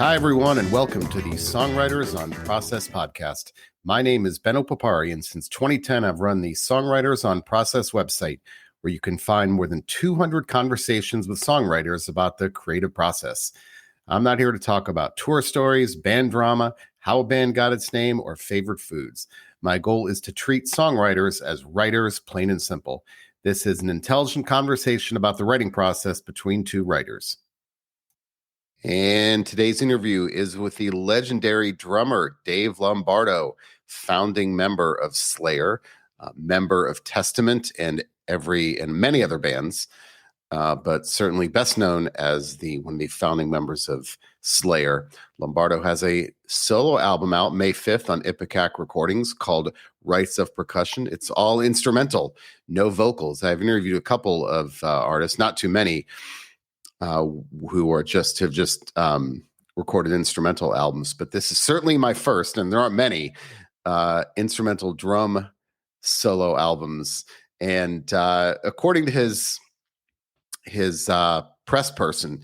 Hi, everyone, and welcome to the Songwriters on Process podcast. My name is Benno Papari, and since 2010, I've run the Songwriters on Process website, where you can find more than 200 conversations with songwriters about the creative process. I'm not here to talk about tour stories, band drama, how a band got its name, or favorite foods. My goal is to treat songwriters as writers, plain and simple. This is an intelligent conversation about the writing process between two writers. And today's interview is with the legendary drummer, Dave Lombardo, founding member of Slayer, member of Testament and many other bands, but certainly best known as one of the founding members of Slayer. Lombardo has a solo album out May 5th on Ipecac Recordings called Rites of Percussion. It's all instrumental, no vocals. I've interviewed a couple of artists, not too many, who have just recorded instrumental albums, but this is certainly my first, and there aren't many instrumental drum solo albums. And according to his press person,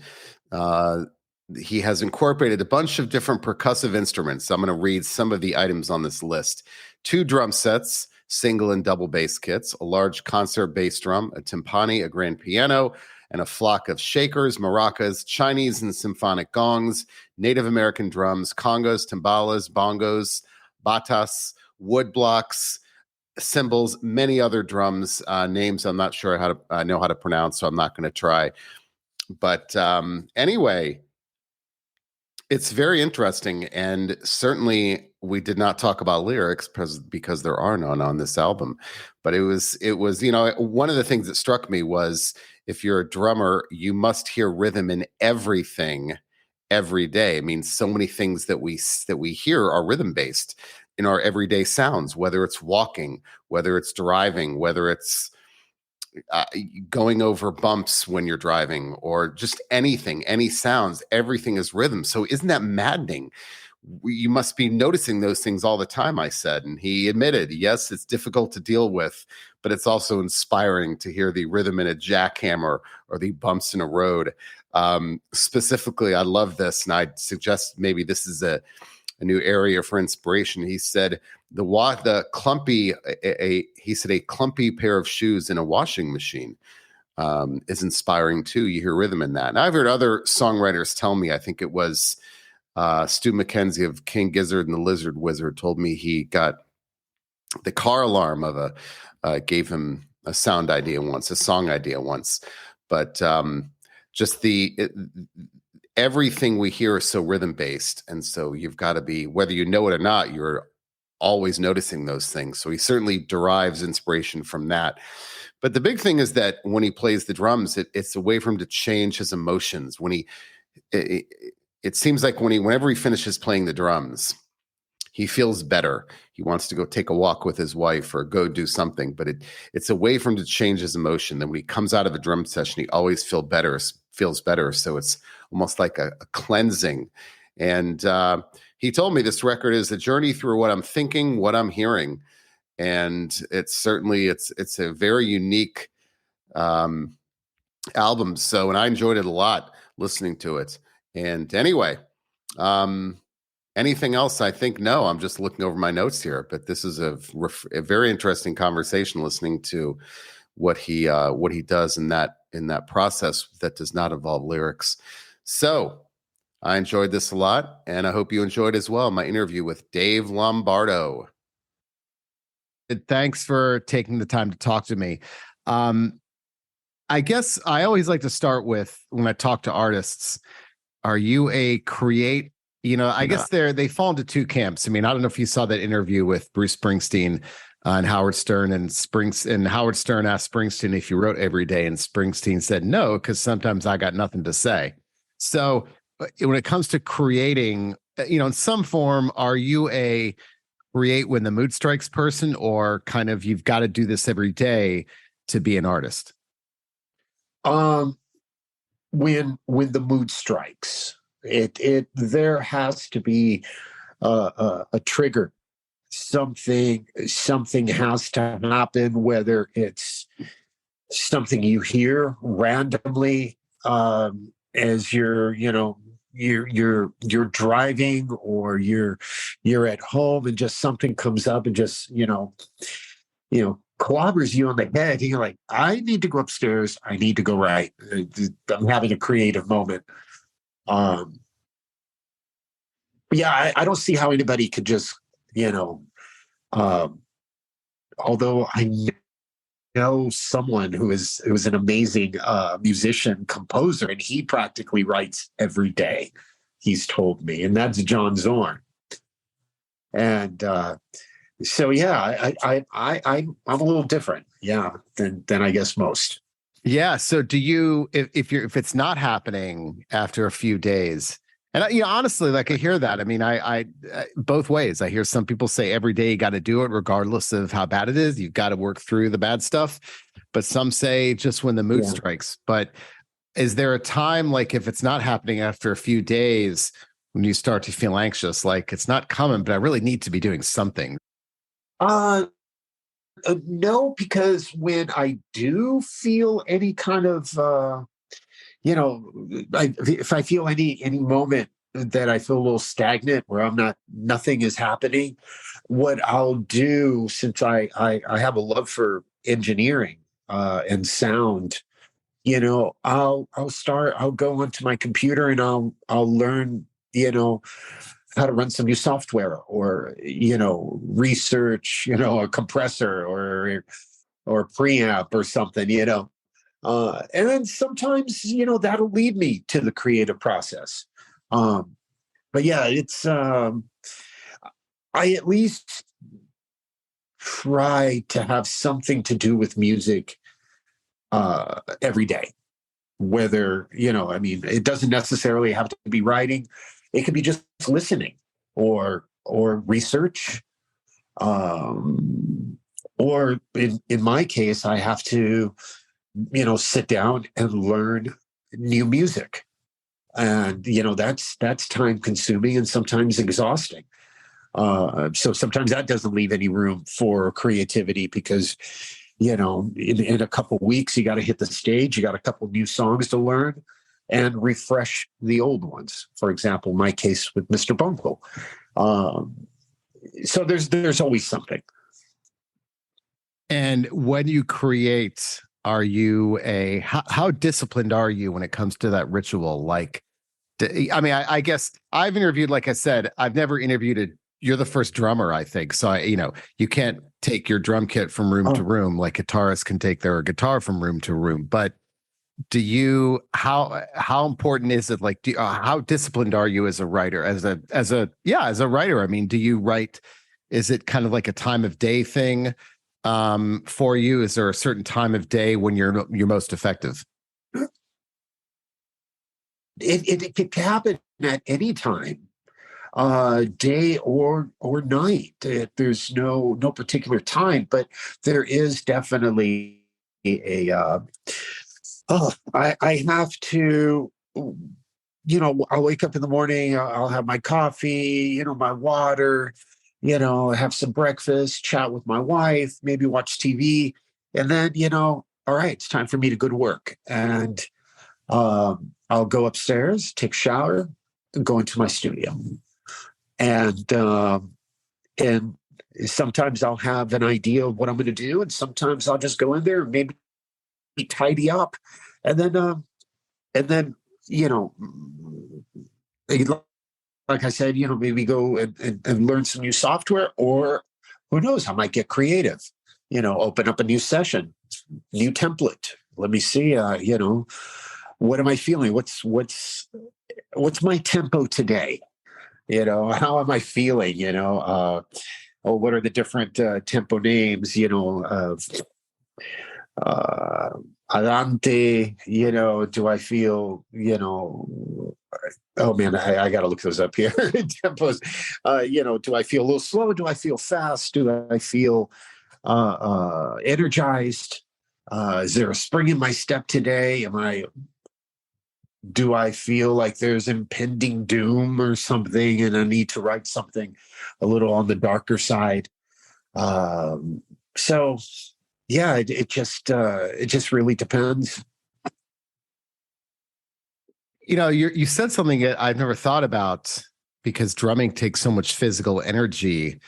he has incorporated a bunch of different percussive instruments. I'm going to read some of the items on this list: 2 drum sets, single and double bass kits, a large concert bass drum, a timpani, a grand piano, and a flock of shakers, maracas, Chinese and symphonic gongs, Native American drums, congas, timbales, bongos, batás, wood blocks, cymbals, many other drums, names I'm not sure I know how to pronounce, so I'm not going to try. But anyway, it's very interesting, and certainly we did not talk about lyrics because there are none on this album. But it was one of the things that struck me was, if you're a drummer, you must hear rhythm in everything every day. I mean, so many things that we hear are rhythm based in our everyday sounds, whether it's walking, whether it's driving, whether it's going over bumps when you're driving, or just anything, any sounds, everything is rhythm. So isn't that maddening? You must be noticing those things all the time, I said. And he admitted, yes, it's difficult to deal with, but it's also inspiring to hear the rhythm in a jackhammer or the bumps in a road. Specifically, I love this, and I'd suggest maybe this is a new area for inspiration. He said the clumpy, he said a clumpy pair of shoes in a washing machine is inspiring too. You hear rhythm in that. And I've heard other songwriters tell me, I think it was Stu McKenzie of King Gizzard and the Lizard Wizard told me he got the car alarm of gave him a sound idea once, a song idea once. But just everything we hear is so rhythm based. And so you've got to be, whether you know it or not, you're always noticing those things. So he certainly derives inspiration from that. But the big thing is that when he plays the drums, it's a way for him to change his emotions. It seems like whenever he finishes playing the drums, he feels better. He wants to go take a walk with his wife or go do something, but it's a way for him to change his emotion. Then when he comes out of a drum session, he always feels better. So it's almost like a cleansing. And he told me this record is a journey through what I'm thinking, what I'm hearing. And it's a very unique album. So, and I enjoyed it a lot listening to it. And anyway, anything else? I think no. I'm just looking over my notes here, but this is a very interesting conversation, listening to what he does in that process that does not involve lyrics. So I enjoyed this a lot, and I hope you enjoyed as well my interview with Dave Lombardo. Thanks for taking the time to talk to me. I guess I always like to start with, when I talk to artists, are you a create? I guess they fall into 2 camps. I mean, I don't know if you saw that interview with Bruce Springsteen and Howard Stern, and Howard Stern asked Springsteen if you wrote every day, and Springsteen said no, because sometimes I got nothing to say. So when it comes to creating, in some form, are you a create when the mood strikes person, or kind of you've got to do this every day to be an artist? When the mood strikes, there has to be a trigger. Something has to happen, whether it's something you hear randomly as you're you're driving, or you're at home, and just something comes up and just clobbers you on the head, and you're like, I need to go upstairs, I need to go write. I'm having a creative moment. But yeah, I don't see how anybody could just, um, although I know someone who is an amazing musician, composer, and he practically writes every day, he's told me, and that's John Zorn. And so yeah, I'm a little different, yeah, than I guess most. Yeah. So do you, if it's not happening after a few days, and honestly, like I hear that. I mean, I both ways. I hear some people say every day you got to do it, regardless of how bad it is. You've got to work through the bad stuff. But some say just when the mood strikes. But is there a time, like if it's not happening after a few days, when you start to feel anxious, like it's not coming, but I really need to be doing something? No, because when I do feel any kind of if I feel any moment that I feel a little stagnant, where nothing is happening, what I'll do, since I have a love for engineering and sound, I'll go onto my computer, and I'll learn, how to run some new software, or research, a compressor, or preamp or something, and then sometimes, that'll lead me to the creative process. But yeah, it's I at least try to have something to do with music every day. Whether, I mean, it doesn't necessarily have to be writing. It could be just listening, or research. Or in my case, I have to, sit down and learn new music. And, that's time consuming and sometimes exhausting. So sometimes that doesn't leave any room for creativity, because, in a couple weeks, you got to hit the stage, you got a couple new songs to learn and refresh the old ones. For example, my case with Mr. Bungle. So there's always something. And when you create, are you how disciplined are you when it comes to that ritual? Like, I mean, I guess I've interviewed, like I said, I've never interviewed you're the first drummer, I think. So you can't take your drum kit from room to room like guitarists can take their guitar from room to room. But how important is it? Like, how disciplined are you as a writer, as a writer? I mean, do you write, is it kind of like a time of day thing for you? Is there a certain time of day when you're most effective? It can happen at any time, day or night. There's no particular time, but there is definitely I have to, I'll wake up in the morning, I'll have my coffee, my water, have some breakfast, chat with my wife, maybe watch TV, and then, all right, it's time for me to go to work. And I'll go upstairs, take a shower, and go into my studio. And sometimes I'll have an idea of what I'm going to do, and sometimes I'll just go in there and maybe tidy up, and then like I said, maybe go and learn some new software, or who knows, I might get creative, open up a new session, new template. Let me see, what am I feeling? What's my tempo today? How am I feeling? What are the different tempo names? Of Adante, do I feel, oh man, I got to look those up here. Tempos, do I feel a little slow? Do I feel fast? Do I feel energized? Is there a spring in my step today? Do I feel like there's impending doom or something, and I need to write something a little on the darker side? So yeah, it just really depends. You said something that I've never thought about, because drumming takes so much physical energy.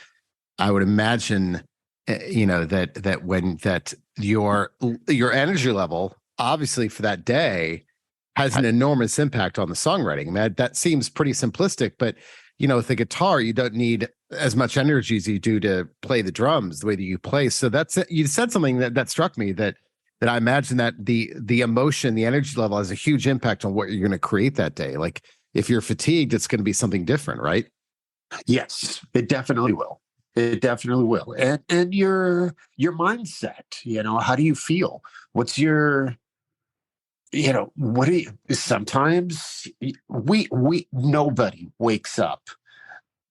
I would imagine, that your energy level, obviously for that day, has an enormous impact on the songwriting. I mean, that seems pretty simplistic, but with the guitar, you don't need as much energy as you do to play the drums the way that you play. So you said something that struck me, that I imagine that the emotion, the energy level has a huge impact on what you're going to create that day. Like if you're fatigued, it's going to be something different, right? Yes, it definitely will. It definitely will. And your mindset, how do you feel? What's your, what do you, sometimes we nobody wakes up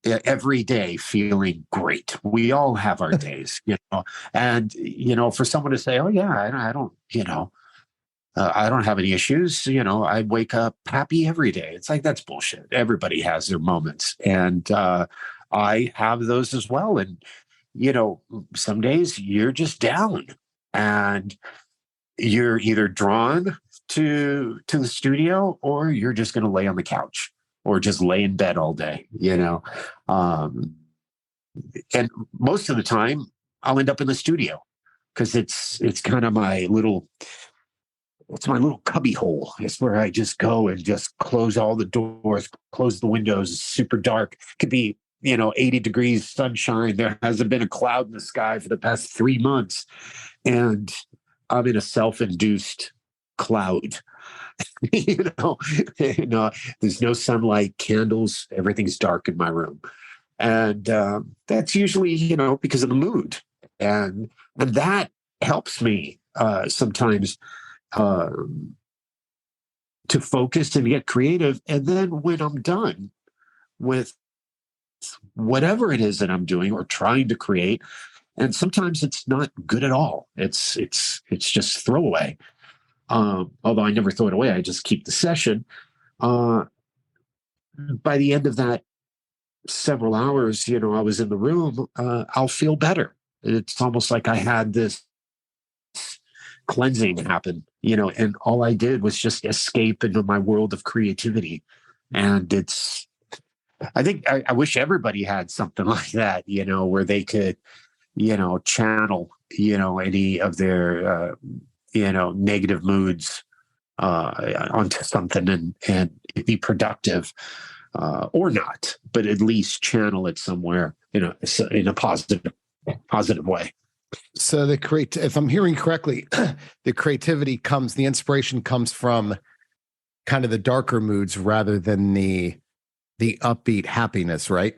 every day feeling great. We all have our days, and for someone to say, "Oh yeah, I don't, I don't have any issues," I wake up happy every day. It's like, that's bullshit. Everybody has their moments, and I have those as well. And some days you're just down, and you're either drawn to the studio, or you're just going to lay on the couch or just lay in bed all day. And most of the time I'll end up in the studio, because it's kind of it's my little cubby hole. It's where I just go and just close all the doors, close the windows. It's super dark. It could be 80 degrees sunshine. There hasn't been a cloud in the sky for the past 3 months, and I'm in a self-induced cloud. you know, there's no sunlight, candles, everything's dark in my room. And that's usually, because of the mood. And that helps me sometimes to focus and get creative. And then when I'm done with whatever it is that I'm doing or trying to create, and sometimes it's not good at all. It's just throwaway. Although I never throw it away, I just keep the session. By the end of that several hours, I was in the room, I'll feel better. It's almost like I had this cleansing happen, and all I did was just escape into my world of creativity. And I think I wish everybody had something like that, where they could, channel, any of their, negative moods onto something and be productive, or not, but at least channel it somewhere, in a positive way. So if I'm hearing correctly, the inspiration comes from kind of the darker moods rather than the upbeat happiness, right?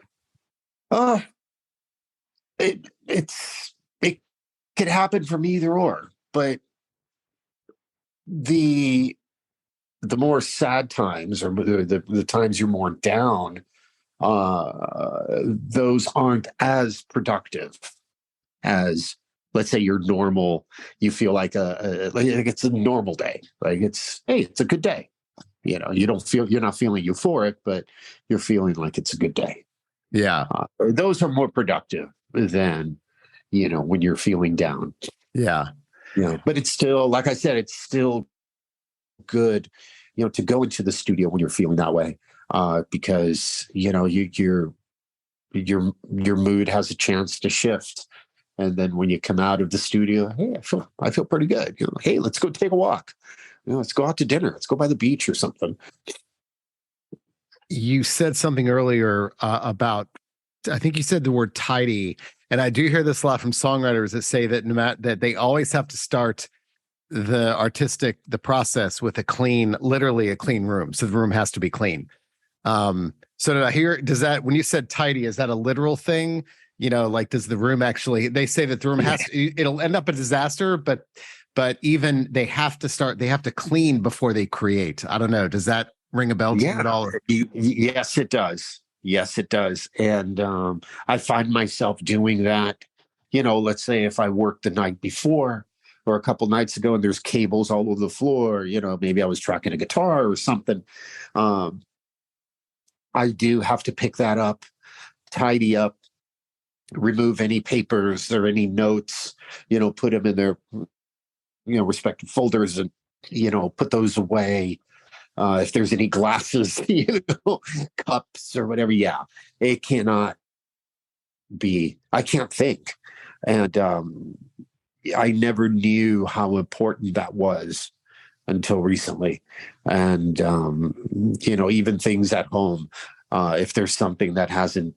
It could happen from either or, but the more sad times, or the times you're more down, those aren't as productive as, let's say, your normal. You feel like like it's a normal day, like it's a good day. You're not feeling euphoric, but you're feeling like it's a good day. Yeah, those are more productive than when you're feeling down. Yeah. But it's still, like I said, it's still good, to go into the studio when you're feeling that way, because your mood has a chance to shift. And then when you come out of the studio, hey, I feel pretty good. Hey, let's go take a walk. Let's go out to dinner. Let's go by the beach or something. You said something earlier about, I think you said the word tidy, and I do hear this a lot from songwriters that say that that they always have to start the process with literally a clean room. So the room has to be clean. So did I hear, when you said tidy, is that a literal thing? Like, does the room actually, they say that the room it'll end up a disaster, but even they have to clean before they create. I don't know. Does that ring a bell to you at all? Yes, it does. Yes, it does. And I find myself doing that, let's say if I worked the night before or a couple nights ago and there's cables all over the floor, maybe I was tracking a guitar or something. I do have to pick that up, tidy up, remove any papers or any notes, put them in their, respective folders, and, put those away. If there's any glasses, cups or whatever, yeah, it cannot be. I can't think, and I never knew how important that was until recently. And even things at home, if there's something that hasn't,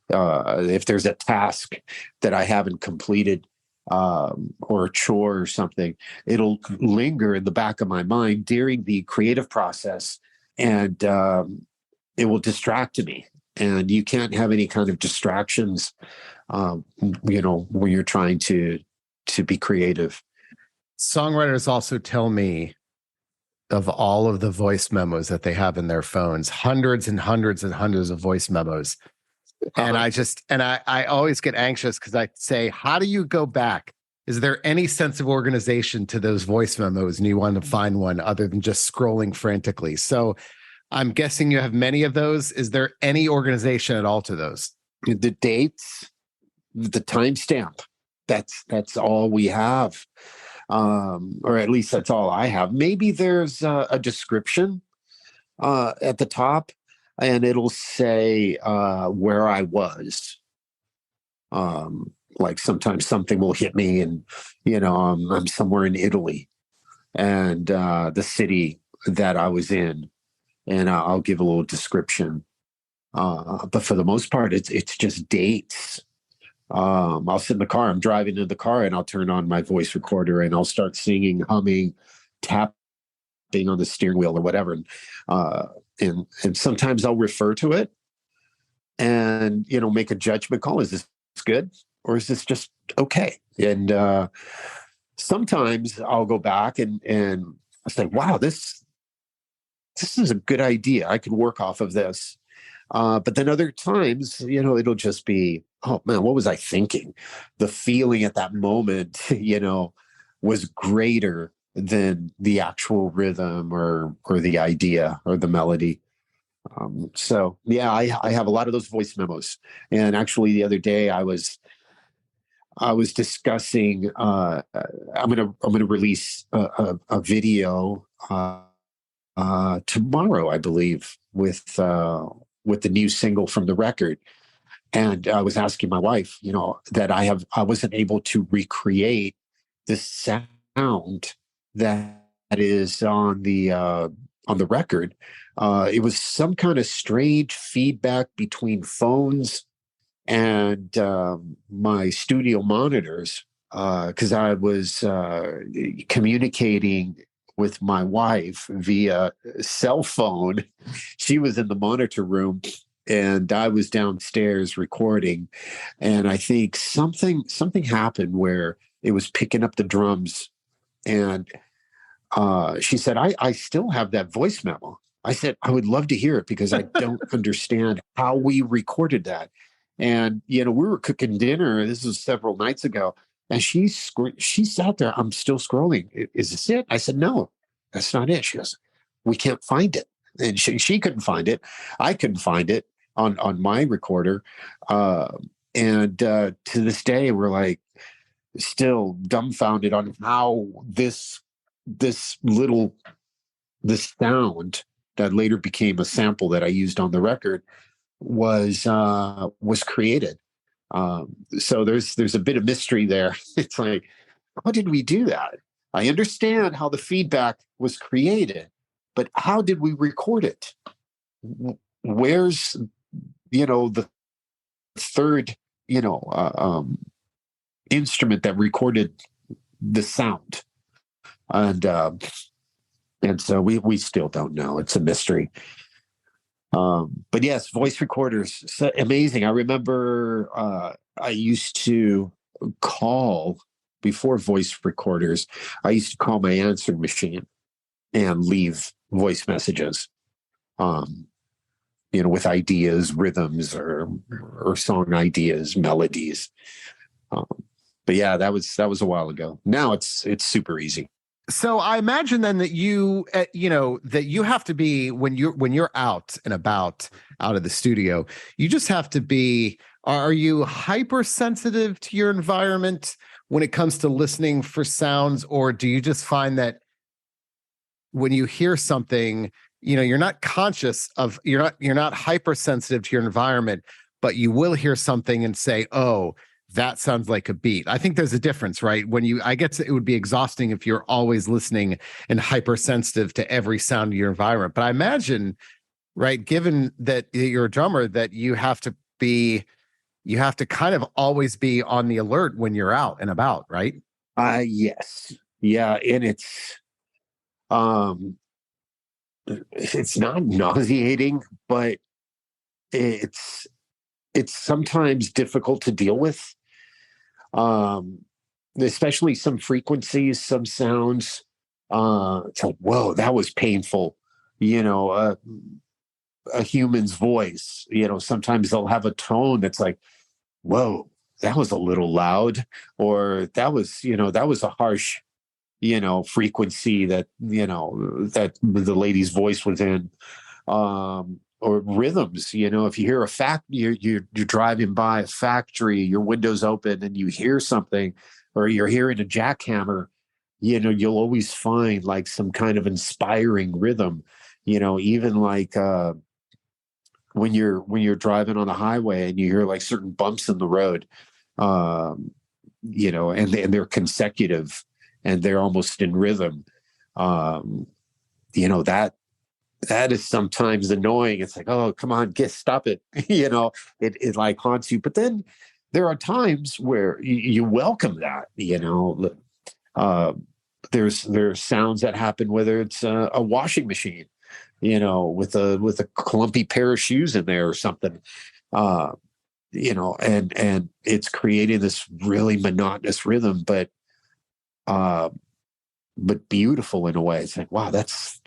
if there's a task that I haven't completed, or a chore or something, it'll linger in the back of my mind during the creative process, and it will distract me. And you can't have any kind of distractions, when you're trying to be creative. Songwriters also tell me of all of the voice memos that they have in their phones, hundreds and hundreds and hundreds of voice memos. And I always get anxious because I say, how do you go back? Is there any sense of organization to those voice memos? And you want to find one other than just scrolling frantically. So I'm guessing you have many of those. Is there any organization at all to those? The dates, the timestamp, that's all we have. Or at least that's all I have. Maybe there's a description at the top, and it'll say where I was. Like sometimes something will hit me, and I'm somewhere in Italy, and the city that I was in, and I'll give a little description. But for the most part, it's just dates. I'll sit in the car. I'm driving in the car, and I'll turn on my voice recorder, and I'll start singing, humming, tapping on the steering wheel or whatever. And sometimes I'll refer to it, and make a judgment call. Is this good, or is this just okay? And sometimes I'll go back and I say, wow, this is a good idea. I could work off of this. But then other times, it'll just be, oh man, what was I thinking? The feeling at that moment, was greater than the actual rhythm or the idea or the melody. So yeah, I have a lot of those voice memos. And actually the other day I was discussing, I'm going to release a video, tomorrow, I believe, with the new single from the record. And I was asking my wife, that I wasn't able to recreate the sound that is on the record. It was some kind of strange feedback between phones and my studio monitors, because I was communicating with my wife via cell phone. She was in the monitor room, and I was downstairs recording. And I think something happened where it was picking up the drums. And she said, I still have that voice memo. I said, I would love to hear it because I don't understand how we recorded that. And, we were cooking dinner. This was several nights ago. And she sat there. I'm still scrolling. Is this it? I said, no, that's not it. She goes, we can't find it. And she couldn't find it. I couldn't find it on my recorder. And to this day, we're like still dumbfounded on how this sound that later became a sample that I used on the record was created. So there's a bit of mystery there. It's like, how did we do that? I understand how the feedback was created, but how did we record it? Where's the third instrument that recorded the sound? And so we still don't know. It's a mystery. But yes, voice recorders, so amazing. I remember I used to call, before voice recorders, I used to call my answering machine and leave voice messages, with ideas, rhythms, or song ideas, melodies. But yeah, that was a while ago. Now it's super easy. So I imagine then that you have to be, when you're out and out of the studio, you just have to be, are you hypersensitive to your environment when it comes to listening for sounds? Or do you just find that when you hear something, you're not conscious of, you're not hypersensitive to your environment, but you will hear something and say, oh, that sounds like a beat. I think there's a difference, right? I guess it would be exhausting if you're always listening and hypersensitive to every sound of your environment. But I imagine, right, given that you're a drummer, that you have to kind of always be on the alert when you're out and about, right? Yes. Yeah. And it's not nauseating, but it's sometimes difficult to deal with. Especially some frequencies, some sounds. It's like, whoa, that was painful. A human's voice, sometimes they'll have a tone that's like, whoa, that was a little loud, or that was a harsh, frequency that the lady's voice was in. Or rhythms, if you hear you're driving by a factory, your window's open and you hear something, or you're hearing a jackhammer, you'll always find like some kind of inspiring rhythm, even like when you're driving on the highway and you hear like certain bumps in the road, and they're consecutive and they're almost in rhythm. That is sometimes annoying. It's like, oh, come on, stop it. It like haunts you. But then there are times where you welcome that. There's sounds that happen, whether it's a washing machine, with a clumpy pair of shoes in there or something, and it's creating this really monotonous rhythm, but beautiful in a way. It's like, wow, that's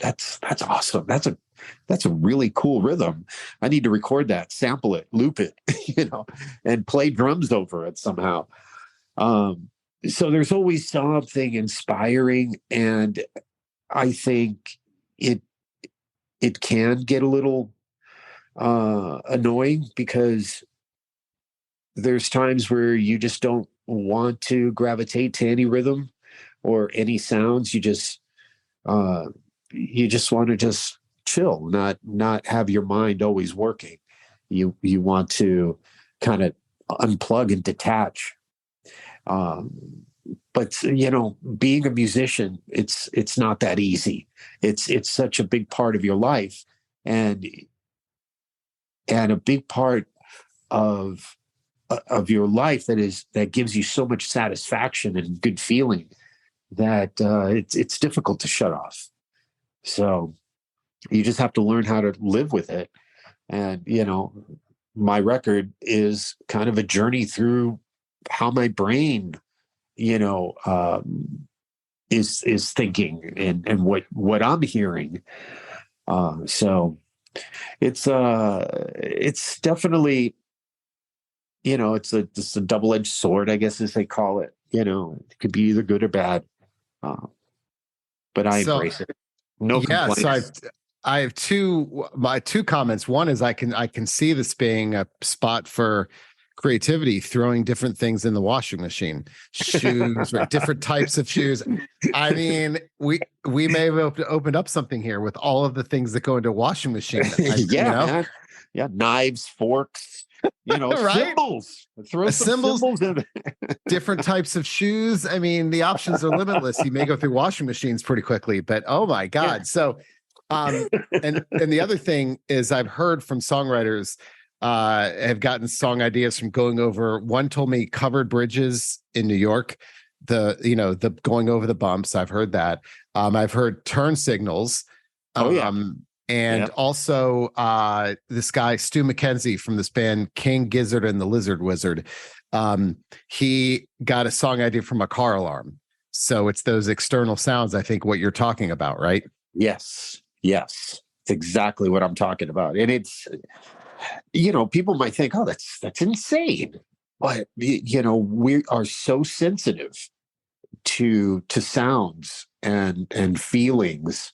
awesome. That's a really cool rhythm. I need to record that, sample it, loop it, and play drums over it somehow. So there's always something inspiring, and I think it can get a little annoying, because there's times where you just don't want to gravitate to any rhythm or any sounds. You just want to just chill, not have your mind always working. You want to kind of unplug and detach. But being a musician, it's not that easy. It's such a big part of your life, and a big part of your life that gives you so much satisfaction and good feeling, that it's difficult to shut off. So you just have to learn how to live with it. And my record is kind of a journey through how my brain is thinking, and what I'm hearing. So it's definitely, it's a double-edged sword, I guess, as they call it. It could be either good or bad. But I embrace it. No complaints. So I have two comments. One is I can see this being a spot for creativity, throwing different things in the washing machine, shoes, or different types of shoes. I mean, we may have opened up something here with all of the things that go into a washing machine. Man. Yeah, knives, forks, right? Cymbals. Throw some cymbals in. Different types of shoes. I mean, the options are limitless. You may go through washing machines pretty quickly, but oh my God. Yeah. So, and the other thing is, I've heard from songwriters have gotten song ideas from going over. One told me covered bridges in New York, the going over the bumps. I've heard that. I've heard turn signals. And also this guy, Stu McKenzie from this band, King Gizzard and the Lizard Wizard. He got a song idea from a car alarm. So it's those external sounds, I think, what you're talking about, right? Yes. It's exactly what I'm talking about. And it's, people might think, oh, that's insane. But, we are so sensitive to sounds and feelings.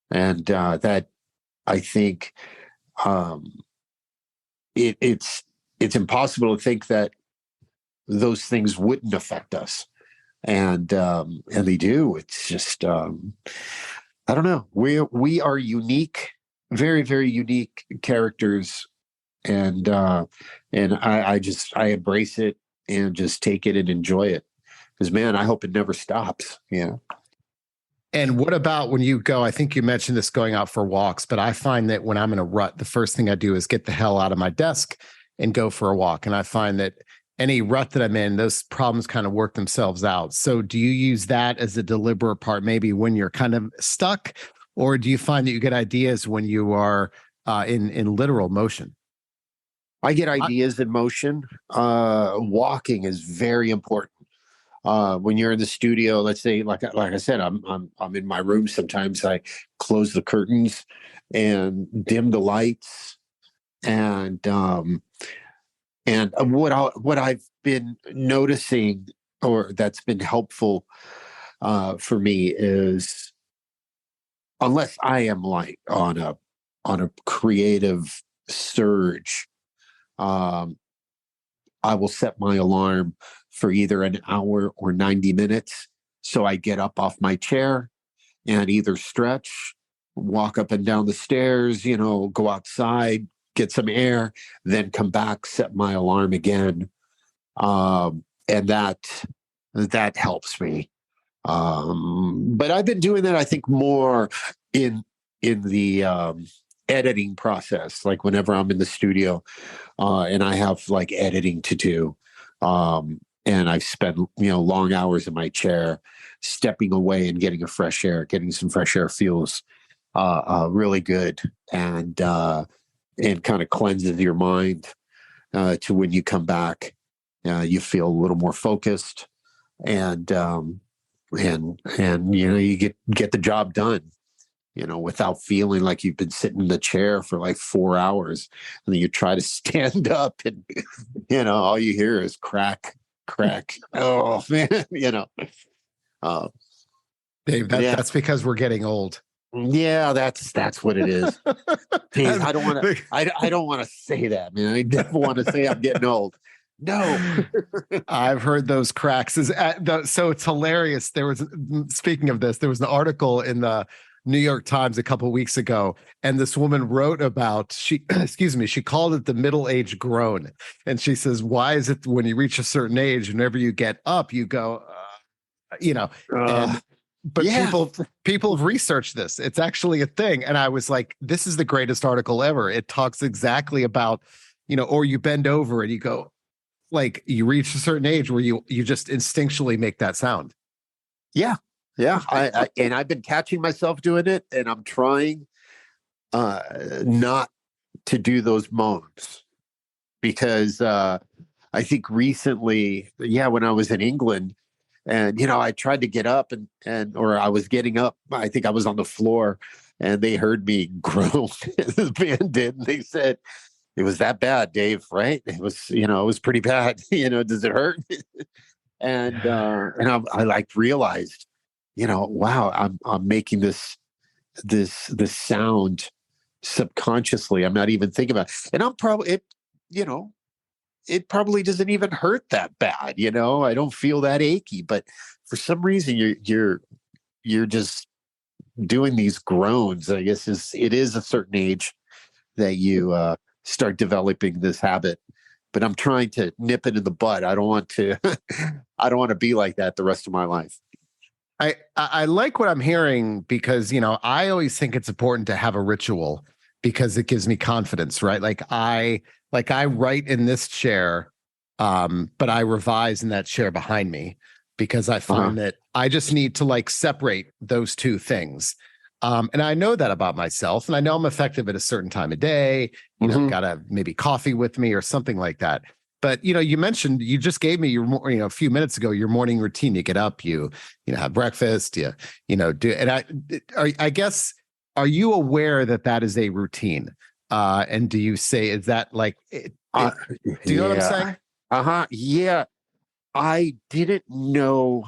And that, I think, it's impossible to think that those things wouldn't affect us, and they do. It's just I don't know. We are unique, very, very unique characters, and I embrace it and just take it and enjoy it. Because man, I hope it never stops. Yeah. And what about when you go? I think you mentioned this going out for walks, but I find that when I'm in a rut, the first thing I do is get the hell out of my desk and go for a walk. And I find that any rut that I'm in, those problems kind of work themselves out. So do you use that as a deliberate part, maybe when you're kind of stuck, or do you find that you get ideas when you are in literal motion? I get ideas in motion. Walking is very important. When you're in the studio, let's say, like I said, I'm in my room. Sometimes I close the curtains and dim the lights, and what I've been noticing, or that's been helpful for me, is unless I am like on a creative surge, I will set my alarm for either an hour or 90 minutes. So I get up off my chair and either stretch, walk up and down the stairs, go outside, get some air, then come back, set my alarm again. And that helps me. But I've been doing that, I think, more in the editing process, like whenever I'm in the studio and I have like editing to do. And I've spent, long hours in my chair, stepping away and getting some fresh air feels really good, and kind of cleanses your mind to when you come back, you feel a little more focused, and you get the job done, without feeling like you've been sitting in the chair for like 4 hours, and then you try to stand up and all you hear is crack. Oh man, Dave, that's because we're getting old. Yeah, that's what it is. Dave, I don't want to say that, man. I never want to say I'm getting old. No. I've heard those cracks. So it's hilarious. Speaking of this, there was an article in the New York Times a couple of weeks ago, and this woman wrote about she called it the middle-age groan, and she says, why is it when you reach a certain age, whenever you get up, you go, but yeah. People have researched this. It's actually a thing, and I was like, this is the greatest article ever. It talks exactly about, or you bend over and you go, like you reach a certain age where you just instinctually make that sound. Yeah. And I've been catching myself doing it, and I'm trying not to do those moans, because I think recently, when I was in England, and I tried to get up or I was getting up, I think I was on the floor, and they heard me groan. The band did, and they said, "It was that bad, Dave, right? It was, it was pretty bad. Does it hurt?" and I like realized, wow, I'm making this sound subconsciously. I'm not even thinking about it. And I'm probably it probably doesn't even hurt that bad. I don't feel that achy, but for some reason you're just doing these groans. I guess it is a certain age that you start developing this habit, but I'm trying to nip it in the bud. I don't want to be like that the rest of my life. I like what I'm hearing, because, I always think it's important to have a ritual, because it gives me confidence, right? Like I write in this chair, but I revise in that chair behind me, because I find that I just need to like separate those two things. And I know that about myself, and I know I'm effective at a certain time of day, gotta maybe coffee with me or something like that. But, you mentioned, you just gave me a few minutes ago, your morning routine. You get up, you have breakfast, do, and I guess, are you aware that is a routine? And do you say, is that like, do you know what I'm saying? Yeah. I didn't know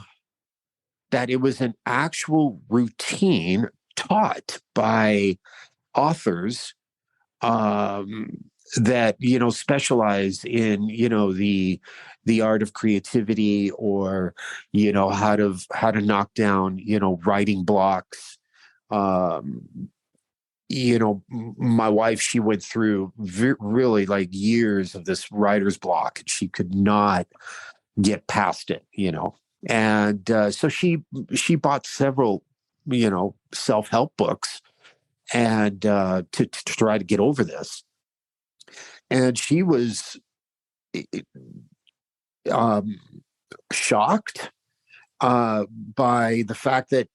that it was an actual routine taught by authors that specialize in the art of creativity, or how to knock down writing blocks, um, my wife, she went through really like years of this writer's block, and she could not get past it, and so she bought several, self-help books, and to try to get over this. And she was um, shocked by the fact that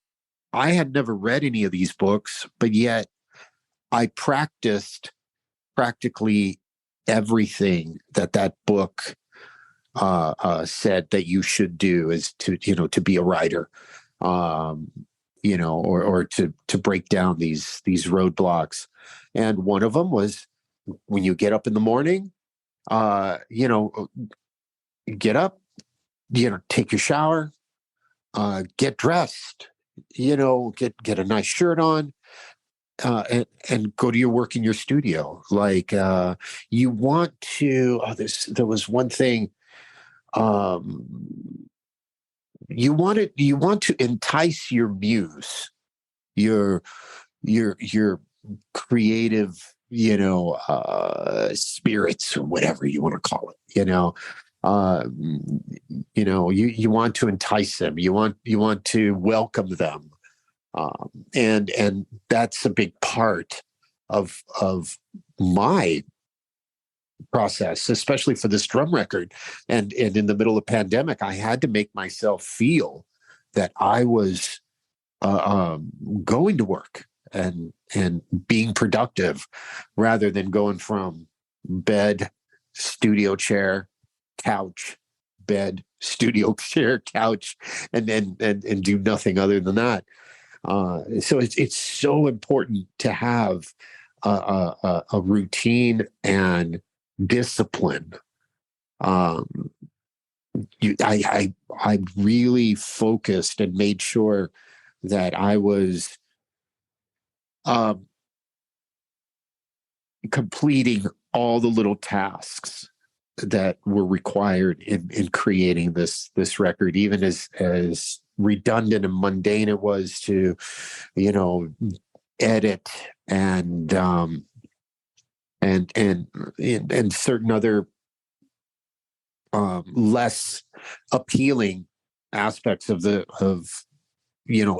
I had never read any of these books, but yet I practiced practically everything that book said that you should do, is to be a writer, or to break down these roadblocks. And one of them was, when you get up in the morning, get up, take your shower, get dressed, get a nice shirt on, and go to your work in your studio. Like, you want to, there was one thing, you want to entice your muse, your creative, spirits, or whatever you want to call it, you want to entice them, you want to welcome them, and that's a big part of my process, especially for this drum record. And in the middle of pandemic, I had to make myself feel that I was going to work and being productive, rather than going from bed, studio chair, couch, bed, studio chair, couch, and do nothing other than that. So it's so important to have a routine and discipline. I really focused and made sure that I was completing all the little tasks that were required in creating this record, even as redundant and mundane it was to, edit and certain other less appealing aspects of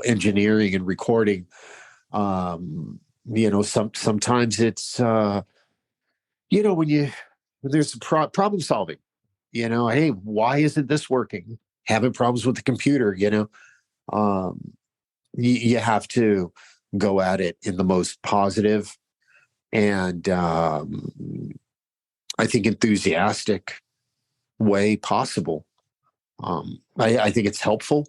engineering and recording. Sometimes it's when there's problem solving, hey, why isn't this working? Having problems with the computer, you have to go at it in the most positive and I think enthusiastic way possible. I think it's helpful.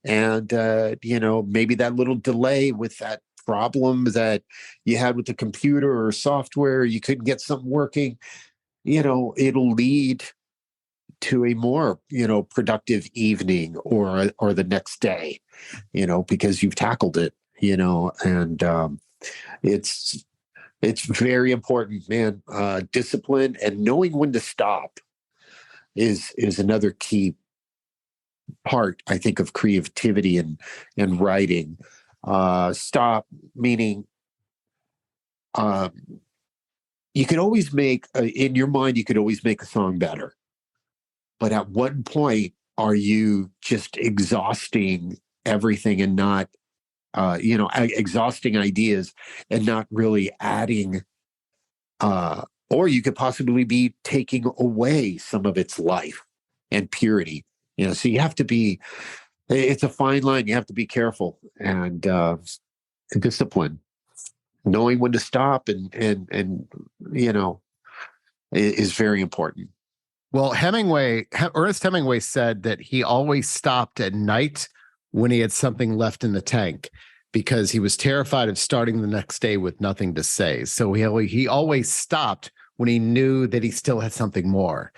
And, maybe that little delay with that problem that you had with the computer or software, you couldn't get something working, it'll lead to a more, productive evening or the next day, because you've tackled it, and it's very important, man. Discipline and knowing when to stop is another key part, I think, of creativity and writing. Stop meaning, you could always make in your mind, you could always make a song better, but at what point are you just exhausting everything and not exhausting ideas and not really adding, or you could possibly be taking away some of its life and purity. So you have to be, it's a fine line. You have to be careful and discipline, knowing when to stop and is very important. Well, Ernest Hemingway said that he always stopped at night when he had something left in the tank, because he was terrified of starting the next day with nothing to say. So he always stopped when he knew that he still had something more.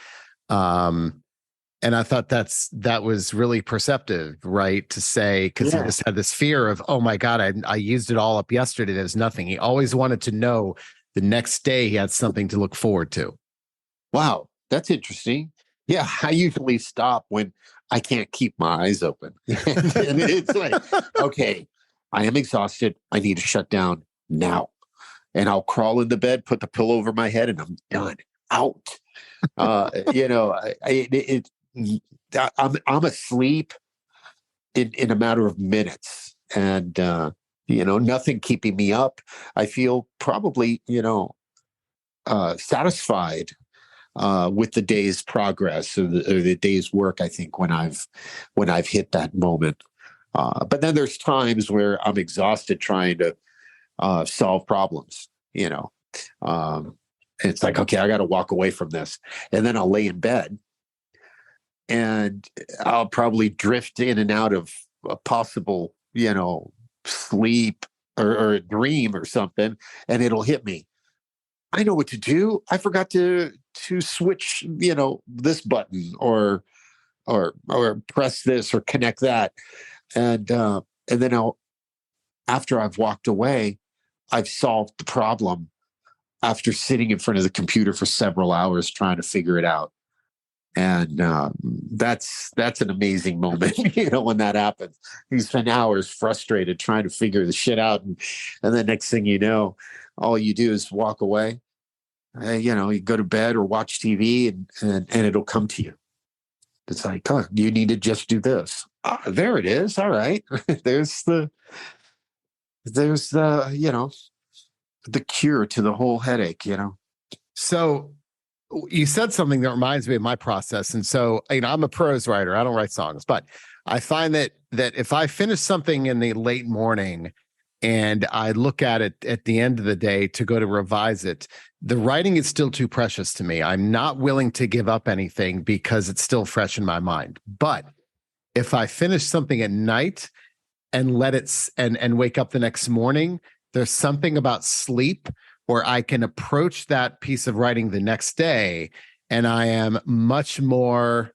And I thought that was really perceptive, right? To say, because he just had this fear of, oh my God, I used it all up yesterday. There's nothing. He always wanted to know the next day he had something to look forward to. Wow, that's interesting. Yeah, I usually stop when I can't keep my eyes open. And it's like, okay, I am exhausted. I need to shut down now. And I'll crawl in the bed, put the pillow over my head, and I'm done. Out. I'm asleep in a matter of minutes, and nothing keeping me up. I feel probably satisfied with the day's progress or the day's work. I think when I've hit that moment, but then there's times where I'm exhausted trying to solve problems. It's like, okay, I got to walk away from this, and then I'll lay in bed, and I'll probably drift in and out of a possible, sleep or a dream or something, and it'll hit me. I know what to do. I forgot to switch, this button or press this or connect that, and then after I've walked away, I've solved the problem after sitting in front of the computer for several hours trying to figure it out. And that's an amazing moment, when that happens. You spend hours frustrated trying to figure the shit out, and then next thing you know, all you do is walk away. You go to bed or watch TV, and it'll come to you. It's like, oh, you need to just do this. Oh, there it is. All right, there's the the cure to the whole headache. So you said something that reminds me of my process. And so, I'm a prose writer. I don't write songs, but I find that if I finish something in the late morning and I look at it at the end of the day to go to revise it, the writing is still too precious to me. I'm not willing to give up anything because it's still fresh in my mind. But if I finish something at night and let it and wake up the next morning, there's something about sleep where I can approach that piece of writing the next day, and I'm much more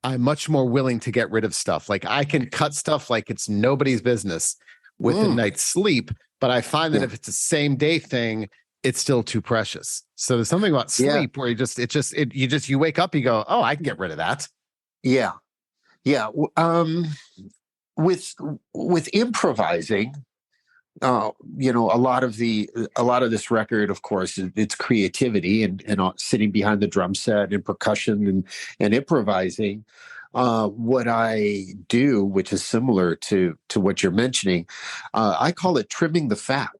willing to get rid of stuff. Like I can cut stuff like it's nobody's business with a night's sleep, but I find that if it's a same day thing, it's still too precious. So there's something about sleep where you wake up, you go, oh, I can get rid of that. Yeah. Yeah. With improvising, a lot of this record, of course, it's creativity and sitting behind the drum set and percussion and improvising. What I do, which is similar to what you're mentioning, I call it trimming the fat.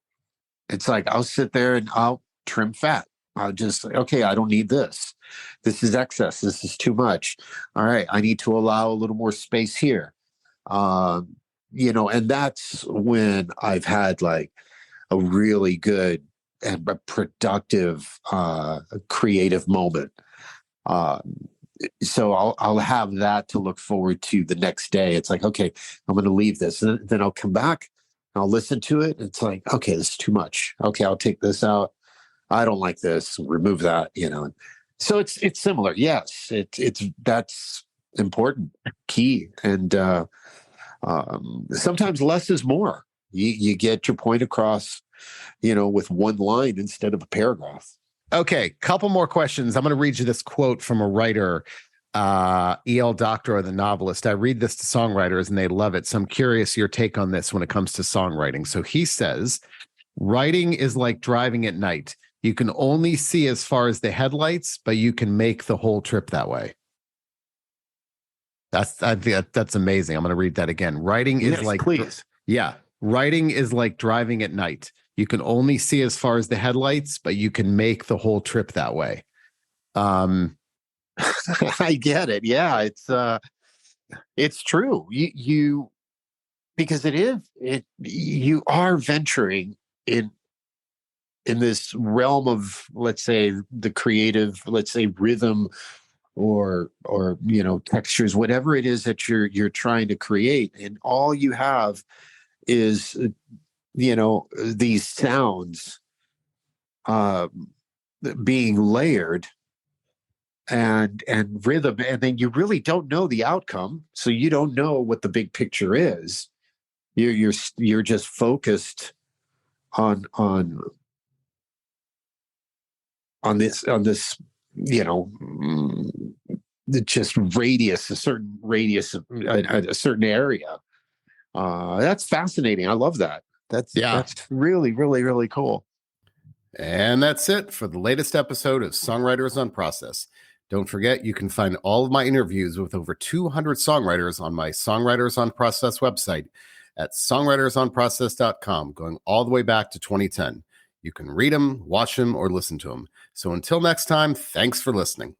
It's like I'll sit there and I'll trim fat. I'll just say, okay, I don't need this. This is excess. This is too much. All right, I need to allow a little more space here. And that's when I've had like a really good and productive creative moment. So I'll have that to look forward to the next day. It's like, okay, I'm going to leave this, and then I'll come back. I'll listen to it. It's like, okay, this is too much. Okay, I'll take this out. I don't like this. Remove that. So it's similar. Yes, that's important, key, and sometimes less is more. You get your point across, with one line instead of a paragraph. Okay, couple more questions. I'm going to read you this quote from a writer, E.L. Doctorow, the novelist. I read this to songwriters and they love it. So I'm curious your take on this when it comes to songwriting. So he says, writing is like driving at night. You can only see as far as the headlights, but you can make the whole trip that way. I think that's amazing. I'm going to read that again. Writing is writing is like driving at night. You can only see as far as the headlights, but you can make the whole trip that way. I get it. Yeah, it's true. You because you are venturing in this realm of, let's say, the creative, let's say, rhythm or textures, whatever it is that you're trying to create, and all you have is these sounds being layered and rhythm, and then you really don't know the outcome, so you don't know what the big picture is. You're just focused on this just radius, a certain radius, a certain area. That's fascinating. I love that. That's really, really, really cool. And that's it for the latest episode of Songwriters on Process. Don't forget, you can find all of my interviews with over 200 songwriters on my Songwriters on Process website at songwritersonprocess.com, going all the way back to 2010. You can read them, watch them, or listen to them. So until next time, thanks for listening.